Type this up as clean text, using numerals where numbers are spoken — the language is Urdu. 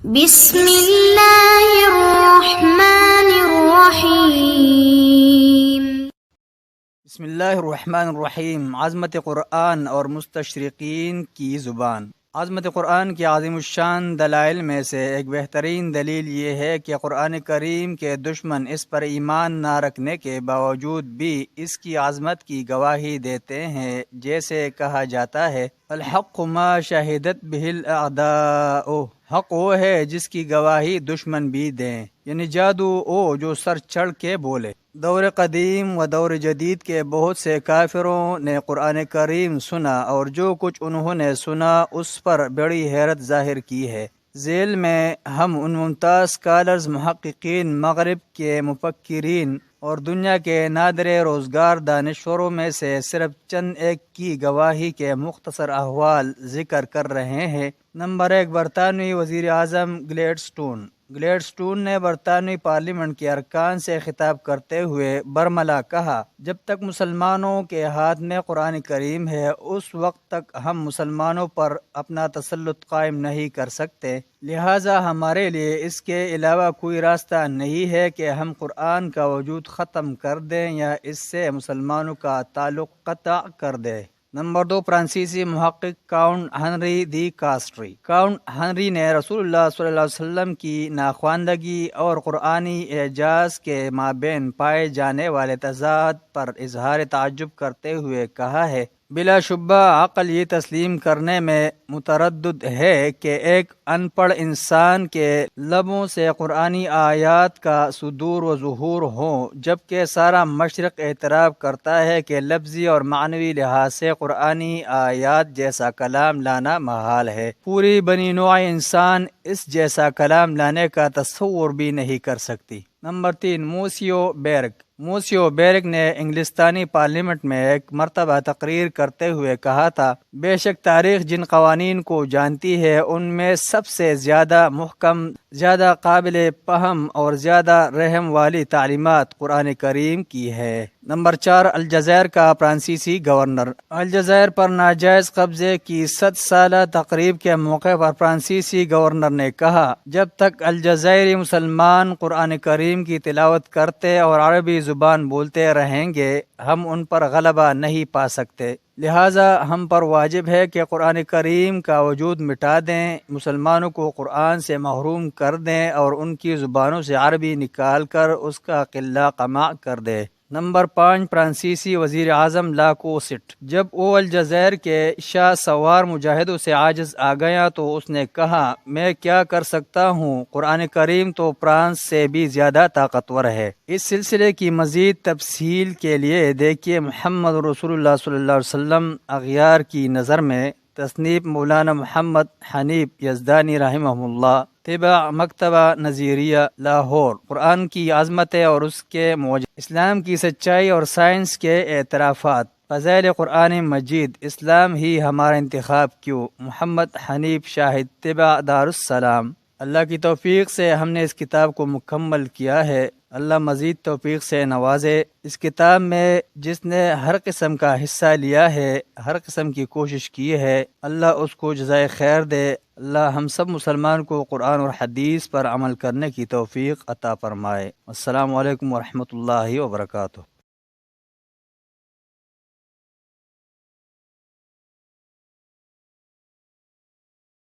بسم اللہ الرحمن الرحیم۔ بسم اللہ الرحمن الرحیم۔ عظمت قرآن اور مستشرقین کی زبان۔ عظمت قرآن کی عظیم الشان دلائل میں سے ایک بہترین دلیل یہ ہے کہ قرآن کریم کے دشمن اس پر ایمان نہ رکھنے کے باوجود بھی اس کی عظمت کی گواہی دیتے ہیں، جیسے کہا جاتا ہے الحق ما شہدت بہ الاعداء، حق وہ ہے جس کی گواہی دشمن بھی دیں، یعنی جادو او جو سر چڑھ کے بولے۔ دور قدیم و دور جدید کے بہت سے کافروں نے قرآن کریم سنا اور جو کچھ انہوں نے سنا اس پر بڑی حیرت ظاہر کی ہے۔ ذیل میں ہم ان ممتاز اسکالرز، محققین، مغرب کے مفکرین اور دنیا کے نادر روزگار دانشوروں میں سے صرف چند ایک کی گواہی کے مختصر احوال ذکر کر رہے ہیں۔ نمبر 1، برطانوی وزیر اعظم گلیڈسٹون نے برطانوی پارلیمنٹ کے ارکان سے خطاب کرتے ہوئے برملا کہا، جب تک مسلمانوں کے ہاتھ میں قرآن کریم ہے اس وقت تک ہم مسلمانوں پر اپنا تسلط قائم نہیں کر سکتے، لہٰذا ہمارے لیے اس کے علاوہ کوئی راستہ نہیں ہے کہ ہم قرآن کا وجود ختم کر دیں یا اس سے مسلمانوں کا تعلق قطع کر دیں۔ نمبر 2، فرانسیسی محقق کاؤنٹ ہنری دی کاسٹری۔ کاؤنٹ ہنری نے رسول اللہ صلی اللہ علیہ وسلم کی ناخواندگی اور قرآنی اعجاز کے مابین پائے جانے والے تضاد پر اظہار تعجب کرتے ہوئے کہا ہے، بلا شبہ عقل یہ تسلیم کرنے میں متردد ہے کہ ایک ان پڑھ انسان کے لبوں سے قرآنی آیات کا صدور و ظہور ہوں، جبکہ سارا مشرق اعتراف کرتا ہے کہ لفظی اور معنوی لحاظ سے قرآنی آیات جیسا کلام لانا محال ہے۔ پوری بنی نوع انسان اس جیسا کلام لانے کا تصور بھی نہیں کر سکتی۔ نمبر 3، موسیو بیرگ نے انگلستانی پارلیمنٹ میں ایک مرتبہ تقریر کرتے ہوئے کہا تھا، بے شک تاریخ جن قوانین کو جانتی ہے ان میں سب سے زیادہ محکم، زیادہ قابل فہم اور زیادہ رحم والی تعلیمات قرآن کریم کی ہے۔ نمبر 4، الجزائر کا فرانسیسی گورنر۔ الجزائر پر ناجائز قبضے کی 100 سالہ تقریب کے موقع پر فرانسیسی گورنر نے کہا، جب تک الجزائری مسلمان قرآن کریم کی تلاوت کرتے اور عربی زبان بولتے رہیں گے ہم ان پر غلبہ نہیں پا سکتے، لہٰذا ہم پر واجب ہے کہ قرآن کریم کا وجود مٹا دیں، مسلمانوں کو قرآن سے محروم کر دیں اور ان کی زبانوں سے عربی نکال کر اس کا قلہ قمع کر دیں۔ نمبر 5، فرانسیسی وزیر اعظم لاکوسٹ۔ جب وہ الجزائر کے شاہ سوار مجاہدوں سے عاجز آ گیا تو اس نے کہا، میں کیا کر سکتا ہوں، قرآن کریم تو فرانس سے بھی زیادہ طاقتور ہے۔ اس سلسلے کی مزید تفصیل کے لیے دیکھیے محمد رسول اللہ صلی اللہ علیہ وسلم اغیار کی نظر میں، تصنیف مولانا محمد حنیف یزدانی رحمہ اللہ، طبع مکتبہ نظیریہ لاہور۔ قرآن کی عظمت اور اس کے معجزات، اسلام کی سچائی اور سائنس کے اعترافات، فضائل قرآن مجید، اسلام ہی ہمارا انتخاب کیوں، محمد حنیف شاہد، طبع دارالسلام۔ اللہ کی توفیق سے ہم نے اس کتاب کو مکمل کیا ہے، اللہ مزید توفیق سے نوازے۔ اس کتاب میں جس نے ہر قسم کا حصہ لیا ہے، ہر قسم کی کوشش کی ہے، اللہ اس کو جزائے خیر دے۔ اللہ ہم سب مسلمان کو قرآن اور حدیث پر عمل کرنے کی توفیق عطا فرمائے۔ السلام علیکم ورحمۃ اللہ وبرکاتہ۔